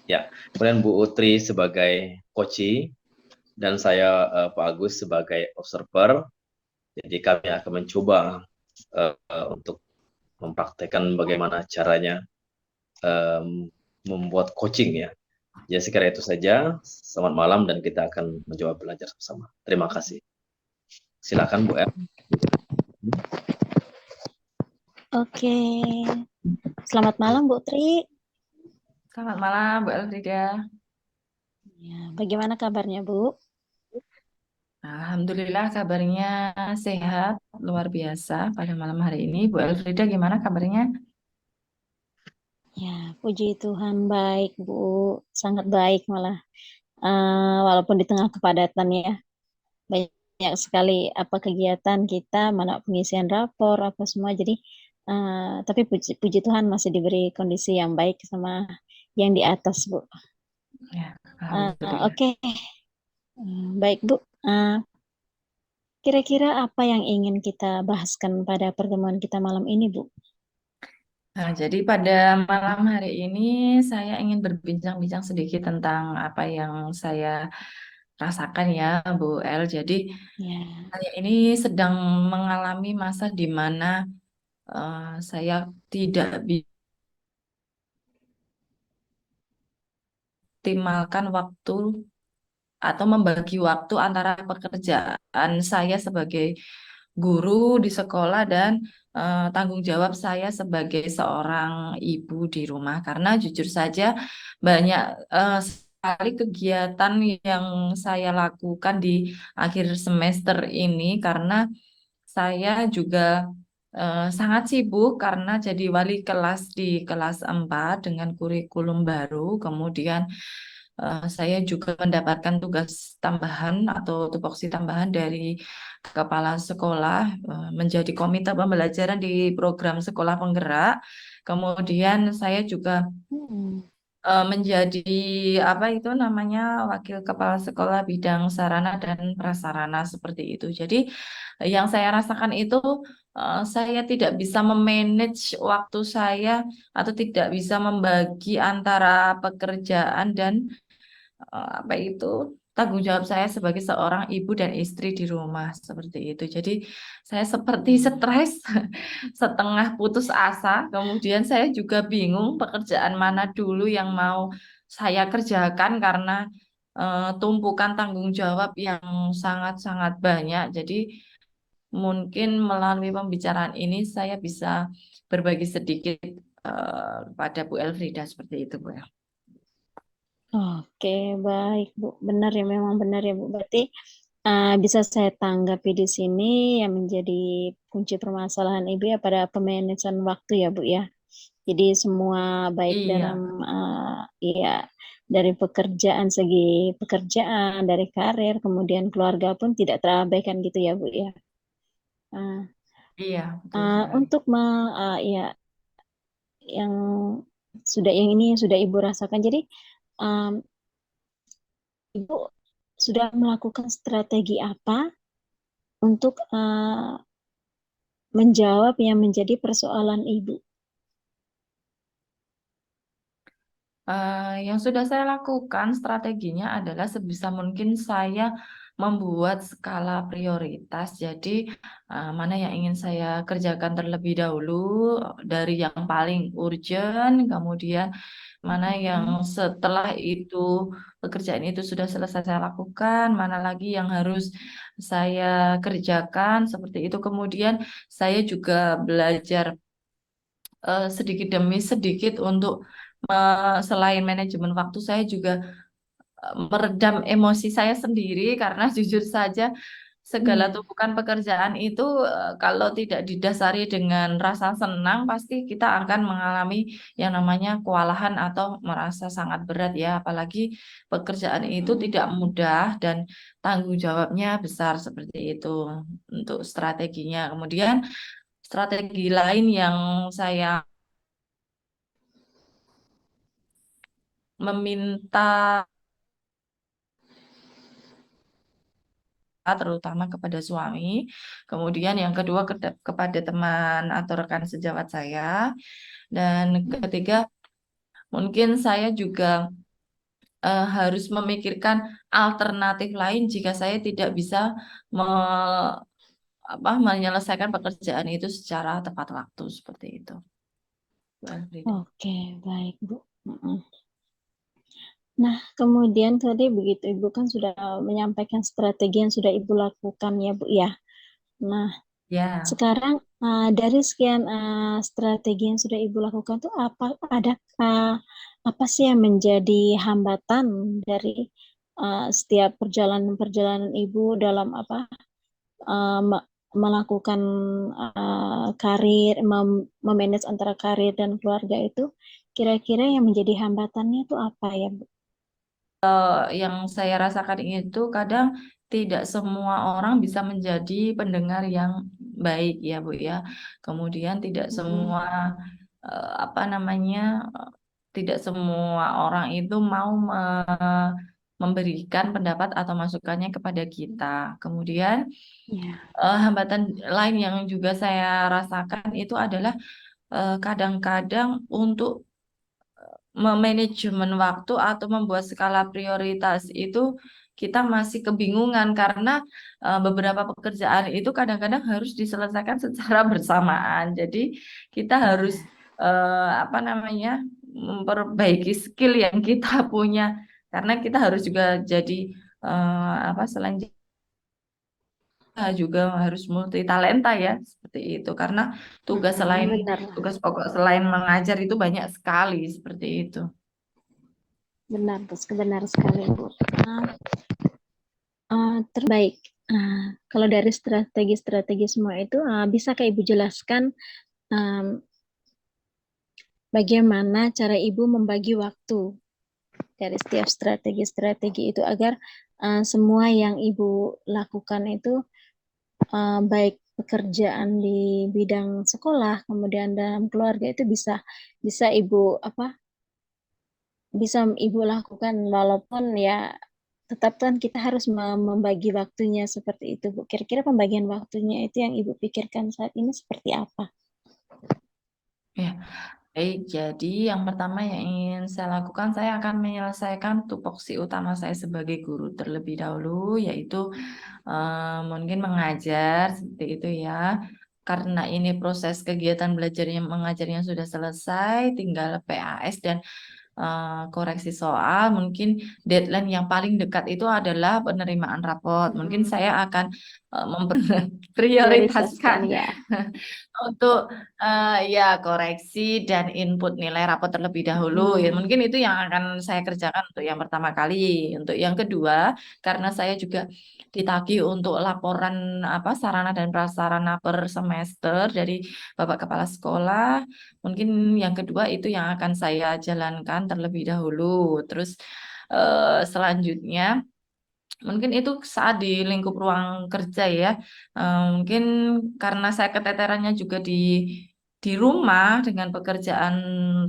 Ya, kemudian Bu Utri sebagai coachee dan saya Pak Agus sebagai observer. Jadi kami akan mencoba untuk mempraktekkan bagaimana caranya membuat coaching ya. Jadi sekira itu saja. Selamat malam dan kita akan mencoba belajar bersama. Terima kasih. Silakan Bu El. Oke. Selamat malam, Bu Tri. Selamat malam, Bu Elfrida. Ya, bagaimana kabarnya, Bu? Alhamdulillah kabarnya sehat, luar biasa pada malam hari ini. Bu Elfrida gimana kabarnya? Ya, puji Tuhan baik, Bu. Sangat baik malah. Walaupun di tengah kepadatan ya. Banyak sekali kegiatan kita, mana pengisian rapor, apa semua. Jadi, tapi puji Tuhan masih diberi kondisi yang baik sama yang di atas, Bu. Ya, alhamdulillah. Oke. Baik, Bu. kira-kira apa yang ingin kita bahaskan pada pertemuan kita malam ini, Bu? Nah, jadi pada malam hari ini saya ingin berbincang-bincang sedikit tentang apa yang saya rasakan ya, Bu El. Jadi Ya. saya ini sedang mengalami masa di mana saya tidak optimalkan waktu atau membagi waktu antara pekerjaan saya sebagai guru di sekolah dan tanggung jawab saya sebagai seorang ibu di rumah. Karena jujur saja banyak sekali kegiatan yang saya lakukan di akhir semester ini karena saya juga sangat sibuk karena jadi wali kelas di kelas 4 dengan kurikulum baru. Kemudian saya juga mendapatkan tugas tambahan atau tupoksi tambahan dari kepala sekolah menjadi komite pembelajaran di program sekolah penggerak. Kemudian saya juga Hmm. menjadi apa itu namanya wakil kepala sekolah bidang sarana dan prasarana seperti itu. Jadi yang saya rasakan itu saya tidak bisa memanage waktu saya atau tidak bisa membagi antara pekerjaan dan apa itu tanggung jawab saya sebagai seorang ibu dan istri di rumah seperti itu. Jadi saya seperti stres, setengah putus asa. Kemudian saya juga bingung pekerjaan mana dulu yang mau saya kerjakan karena tumpukan tanggung jawab yang sangat-sangat banyak. Jadi mungkin melalui pembicaraan ini saya bisa berbagi sedikit pada Bu Elfrida seperti itu, Bu. Oke, baik, Bu. Benar ya, memang benar ya, Bu. Berarti bisa saya tanggapi di sini yang menjadi kunci permasalahan Ibu ya pada pemanajemen waktu ya, Bu ya. Jadi semua baik dalam Iya, ya dari pekerjaan, segi pekerjaan, dari karir, kemudian keluarga pun tidak terabaikan gitu ya, Bu ya. Uh, iya, betul sekali. untuk ya yang yang ini yang sudah Ibu rasakan. Jadi um, Ibu sudah melakukan strategi apa untuk menjawab yang menjadi persoalan Ibu? Yang sudah saya lakukan strateginya adalah sebisa mungkin saya membuat skala prioritas. Jadi mana yang ingin saya kerjakan terlebih dahulu dari yang paling urgent, kemudian mana yang Hmm. setelah itu pekerjaan itu sudah selesai saya lakukan, mana lagi yang harus saya kerjakan seperti itu. Kemudian saya juga belajar sedikit demi sedikit untuk selain manajemen waktu saya juga meredam emosi saya sendiri karena jujur saja segala Iya. tumpukan pekerjaan itu kalau tidak didasari dengan rasa senang pasti kita akan mengalami yang namanya kewalahan atau merasa sangat berat ya, apalagi pekerjaan itu tidak mudah dan tanggung jawabnya besar seperti itu untuk strateginya. Kemudian strategi lain yang saya meminta terutama kepada suami, kemudian yang kedua kepada teman atau rekan sejawat saya, dan ketiga mungkin saya juga harus memikirkan alternatif lain jika saya tidak bisa menyelesaikan pekerjaan itu secara tepat waktu seperti itu. Bu Elfrida. Oke, baik, Bu. Mm-mm. Nah, kemudian tadi begitu Ibu kan sudah menyampaikan strategi yang sudah Ibu lakukan ya, Bu ya. Nah, Ya. sekarang dari sekian strategi yang sudah Ibu lakukan tuh ada uh, apa sih yang menjadi hambatan dari setiap perjalanan-perjalanan Ibu dalam melakukan karir, memanage antara karir dan keluarga itu, kira-kira yang menjadi hambatannya itu apa ya, Bu? Yang saya rasakan itu kadang tidak semua orang bisa menjadi pendengar yang baik ya Bu ya. Kemudian tidak Mm-mm. semua apa namanya tidak semua orang itu mau memberikan pendapat atau masukannya kepada kita. Kemudian Ya. hambatan lain yang juga saya rasakan itu adalah kadang-kadang untuk memanajemen waktu atau membuat skala prioritas itu kita masih kebingungan karena beberapa pekerjaan itu kadang-kadang harus diselesaikan secara bersamaan. Jadi kita harus apa namanya memperbaiki skill yang kita punya karena kita harus juga jadi apa selain juga harus multi talenta ya seperti itu karena Benar, tugas pokok selain mengajar itu banyak sekali seperti itu. benar sekali, Bu. Terbaik. Kalau dari strategi-strategi semua itu, bisa Kak Ibu jelaskan bagaimana cara Ibu membagi waktu dari setiap strategi-strategi itu agar semua yang Ibu lakukan itu baik pekerjaan di bidang sekolah, kemudian dalam keluarga itu bisa Ibu lakukan walaupun ya tetap kan kita harus membagi waktunya seperti itu, Bu. Kira-kira pembagian waktunya itu yang Ibu pikirkan saat ini seperti apa? Ya, baik. Jadi yang pertama yang ingin saya lakukan, saya akan menyelesaikan tupoksi utama saya sebagai guru terlebih dahulu, yaitu mungkin mengajar seperti itu ya. Karena ini proses kegiatan belajarnya mengajarnya sudah selesai, tinggal PAS dan koreksi soal. Mungkin deadline yang paling dekat itu adalah penerimaan raport. Mungkin saya akan Prioritaskan memprioritaskan ya. untuk ya koreksi dan input nilai rapor terlebih dahulu. Ya, mungkin itu yang akan saya kerjakan untuk yang pertama kali. Untuk yang kedua, karena saya juga ditagih untuk laporan apa sarana dan prasarana per semester dari Bapak Kepala Sekolah. Mungkin yang kedua itu yang akan saya jalankan terlebih dahulu. Terus selanjutnya mungkin itu saat di lingkup ruang kerja ya. Mungkin karena saya keteterannya juga di rumah dengan pekerjaan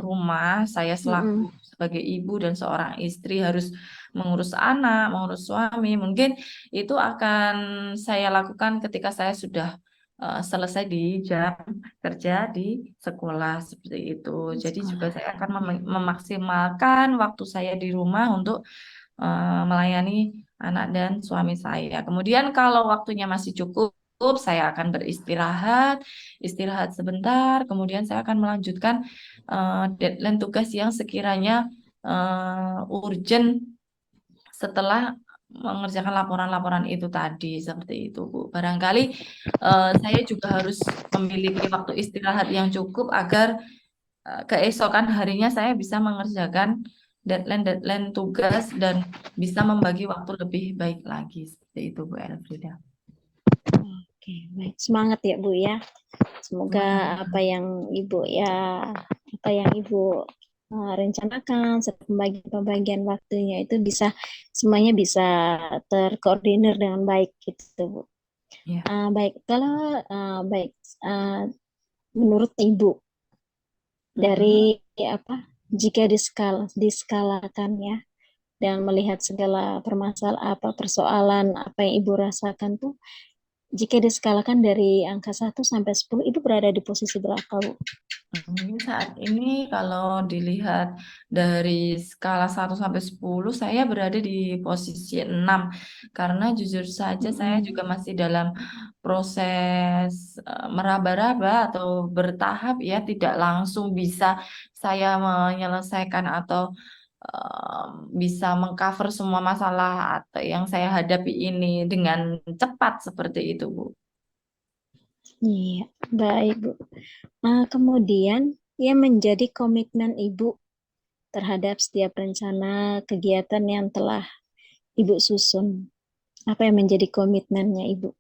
rumah, saya selaku sebagai ibu dan seorang istri harus mengurus anak, mengurus suami. Mungkin itu akan saya lakukan ketika saya sudah selesai di jam kerja di sekolah seperti itu. Jadi juga saya akan memaksimalkan waktu saya di rumah untuk melayani anak dan suami saya. Kemudian kalau waktunya masih cukup, saya akan beristirahat, istirahat sebentar, kemudian saya akan melanjutkan deadline tugas yang sekiranya urgent setelah mengerjakan laporan-laporan itu tadi seperti itu, Bu. Barangkali saya juga harus memiliki waktu istirahat yang cukup agar keesokan harinya saya bisa mengerjakan deadline-deadline tugas dan bisa membagi waktu lebih baik lagi seperti itu, Bu Elfrida. Oke, baik. Semangat ya, Bu ya. Semoga apa yang Ibu rencanakan serta pembagian waktunya itu semuanya bisa terkoordinir dengan baik gitu, Bu. Ya. Baik, kalau menurut Ibu dari jika diskalakan ya dan melihat segala persoalan apa yang Ibu rasakan tuh, jika diskalakan dari angka 1 sampai 10, Ibu berada di posisi berapa, Bu? Mungkin saat ini kalau dilihat dari skala 1 sampai 10, saya berada di posisi 6. Karena jujur saja saya juga masih dalam proses meraba-raba atau bertahap ya, tidak langsung bisa saya menyelesaikan atau bisa mengcover semua masalah atau yang saya hadapi ini dengan cepat seperti itu, Bu. Iya, baik, Bu. Kemudian, yang menjadi komitmen Ibu terhadap setiap rencana kegiatan yang telah Ibu susun. Apa yang menjadi komitmennya Ibu?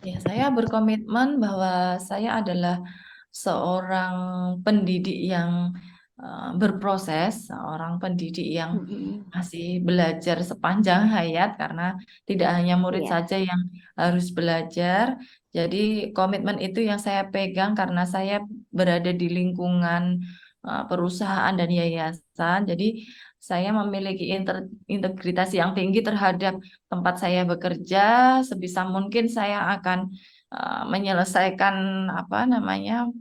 Ya, saya berkomitmen bahwa saya adalah seorang pendidik yang berproses, seorang pendidik yang masih belajar sepanjang hayat karena tidak hanya murid Iya. saja yang harus belajar. Jadi komitmen itu yang saya pegang karena saya berada di lingkungan perusahaan dan yayasan atasan. Jadi saya memiliki integritas yang tinggi terhadap tempat saya bekerja. Sebisa mungkin saya akan menyelesaikan apa namanya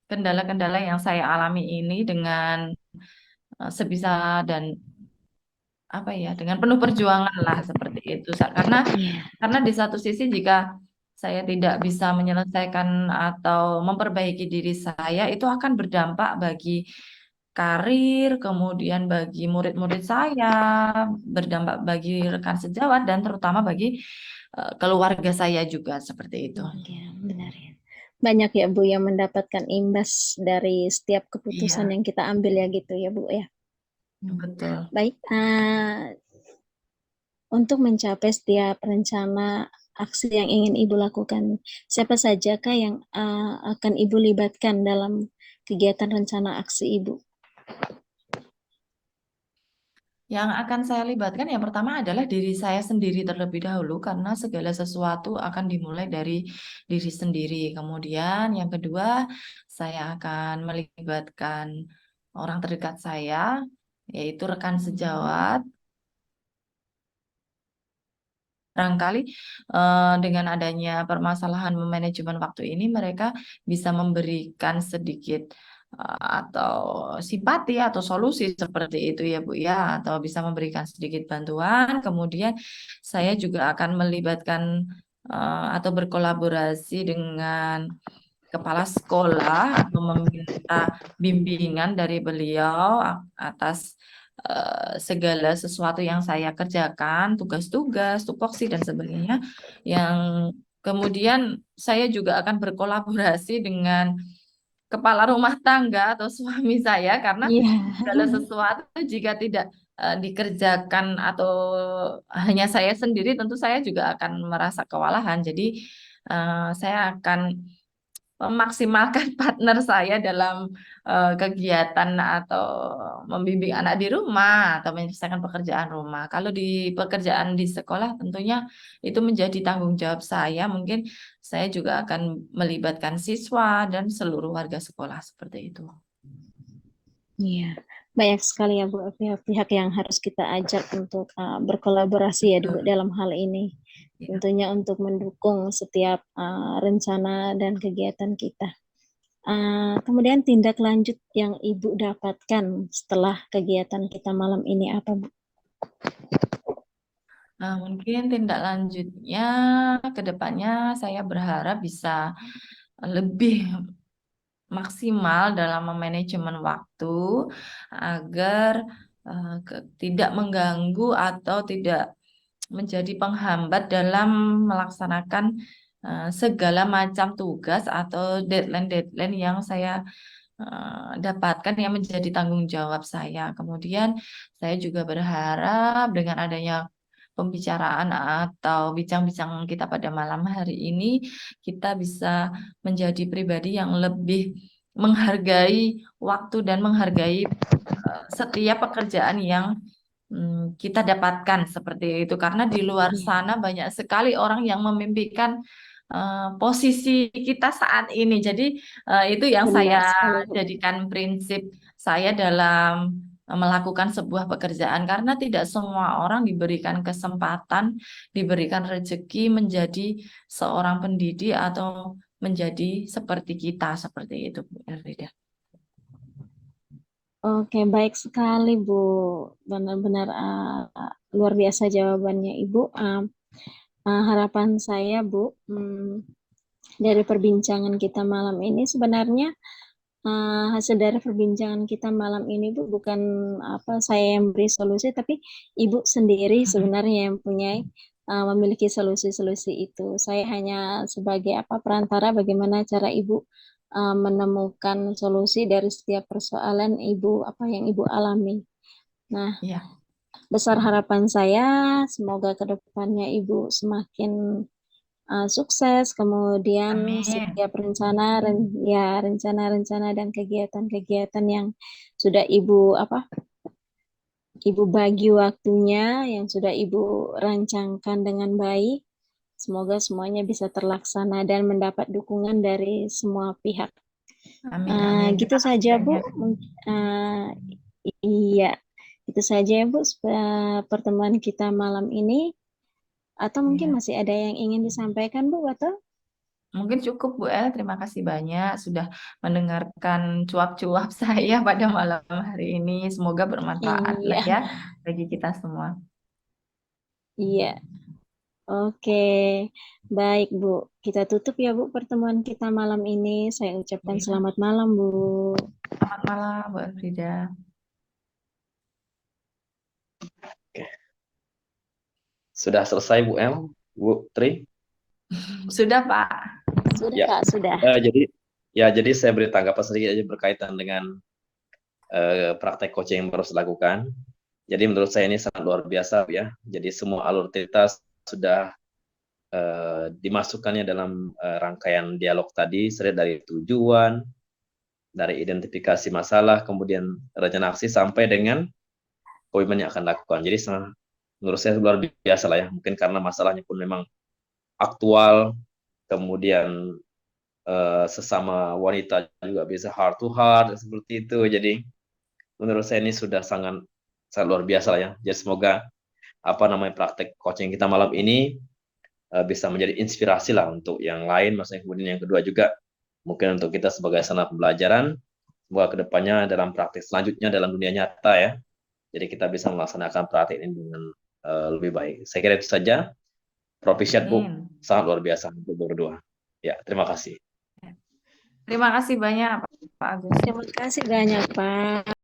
kendala-kendala yang saya alami ini dengan sebisa dan apa ya dengan penuh perjuangan lah seperti itu. Iya. Karena di satu sisi jika saya tidak bisa menyelesaikan atau memperbaiki diri saya, itu akan berdampak bagi karir, kemudian bagi murid-murid saya, berdampak bagi rekan sejawat, dan terutama bagi keluarga saya juga seperti itu. Iya, benar ya. Banyak ya Bu yang mendapatkan imbas dari setiap keputusan Iya, yang kita ambil ya gitu ya Bu ya. betul. Baik, untuk mencapai setiap rencana aksi yang ingin Ibu lakukan, siapa sajakah yang akan Ibu libatkan dalam kegiatan rencana aksi Ibu? Yang akan saya libatkan yang pertama adalah diri saya sendiri terlebih dahulu karena segala sesuatu akan dimulai dari diri sendiri. Kemudian yang kedua, saya akan melibatkan orang terdekat saya, yaitu rekan sejawat. Barangkali dengan adanya permasalahan manajemen waktu ini, mereka bisa memberikan sedikit atau simpati atau solusi seperti itu ya Bu ya, atau bisa memberikan sedikit bantuan. Kemudian saya juga akan melibatkan atau berkolaborasi dengan kepala sekolah atau meminta bimbingan dari beliau atas segala sesuatu yang saya kerjakan, tugas-tugas, tupoksi dan sebagainya, yang kemudian saya juga akan berkolaborasi dengan kepala rumah tangga atau suami saya karena Iya. segala sesuatu jika tidak dikerjakan atau hanya saya sendiri, tentu saya juga akan merasa kewalahan. Jadi saya akan memaksimalkan partner saya dalam kegiatan atau membimbing anak di rumah atau menyelesaikan pekerjaan rumah. Kalau di pekerjaan di sekolah tentunya itu menjadi tanggung jawab saya. Mungkin saya juga akan melibatkan siswa dan seluruh warga sekolah seperti itu. Iya, banyak sekali ya Bu pihak-pihak yang harus kita ajak untuk berkolaborasi ya Betul. dalam hal ini. Ya. Tentunya untuk mendukung setiap rencana dan kegiatan kita. Kemudian tindak lanjut yang Ibu dapatkan setelah kegiatan kita malam ini apa Bu? Nah, mungkin tindak lanjutnya ke depannya saya berharap bisa lebih maksimal dalam manajemen waktu agar tidak mengganggu atau tidak menjadi penghambat dalam melaksanakan segala macam tugas atau deadline-deadline yang saya dapatkan yang menjadi tanggung jawab saya. Kemudian saya juga berharap dengan adanya pembicaraan atau bincang-bincang kita pada malam hari ini, kita bisa menjadi pribadi yang lebih menghargai waktu dan menghargai setiap pekerjaan yang kita dapatkan seperti itu. Karena di luar Iya, sana banyak sekali orang yang memimpikan posisi kita saat ini. Jadi itu yang benar saya sekali Bu. jadikan prinsip saya dalam melakukan sebuah pekerjaan karena tidak semua orang diberikan kesempatan, diberikan rezeki menjadi seorang pendidik atau menjadi seperti kita seperti itu, Bu Elfrida. Oke, baik sekali Bu. Benar-benar luar biasa jawabannya Ibu. Harapan saya Bu, dari perbincangan kita malam ini sebenarnya hasil dari perbincangan kita malam ini Bu bukan apa saya yang beri solusi tapi Ibu sendiri sebenarnya yang memiliki solusi-solusi itu. Saya hanya sebagai perantara bagaimana cara Ibu menemukan solusi dari setiap persoalan Ibu apa yang Ibu alami. Nah, Ya, besar harapan saya semoga ke depannya Ibu semakin sukses, kemudian amin. setiap rencana-rencana dan kegiatan-kegiatan yang sudah Ibu bagi waktunya, yang sudah Ibu rancangkan dengan baik, semoga semuanya bisa terlaksana dan mendapat dukungan dari semua pihak. Amin, amin. Gitu Terima kasih saja Bu. banyak. Uh, Iya, itu saja ya Bu pertemuan kita malam ini. Atau mungkin Ya. masih ada yang ingin disampaikan Bu atau? Mungkin cukup Bu El, terima kasih banyak sudah mendengarkan cuap-cuap saya pada malam hari ini. Semoga bermanfaat lah Iya, ya bagi kita semua. iya. Oke, baik Bu. Kita tutup ya Bu pertemuan kita malam ini. Saya ucapkan Ya. selamat malam Bu. Selamat malam Bu Elfrida. Oke. Sudah selesai Bu El, Bu Tri? Sudah Pak. Sudah Ya. Kak, sudah. Jadi saya beri tanggapan sedikit aja berkaitan dengan praktek coaching yang baru saya lakukan. Jadi menurut saya ini sangat luar biasa ya. Jadi semua alur cerita sudah dimasukkannya dalam rangkaian dialog tadi, seret dari tujuan, dari identifikasi masalah, kemudian rencana aksi sampai dengan komitmen yang akan dilakukan. Jadi menurut saya luar biasa lah ya. Mungkin karena masalahnya pun memang aktual, kemudian sesama wanita juga bisa heart to heart seperti itu. Jadi menurut saya ini sudah sangat luar biasa lah ya. Jadi semoga praktek coaching kita malam ini bisa menjadi inspirasi lah untuk yang lain. Maksudnya kemudian yang kedua juga mungkin untuk kita sebagai sarana pembelajaran. Semoga kedepannya dalam praktik selanjutnya dalam dunia nyata ya. Jadi kita bisa melaksanakan praktik ini dengan lebih baik. Saya kira itu saja. Propisiat Bu, Amin. sangat luar biasa untuk berdua. Ya, terima kasih. Terima kasih banyak Pak Agus. Terima kasih banyak Pak.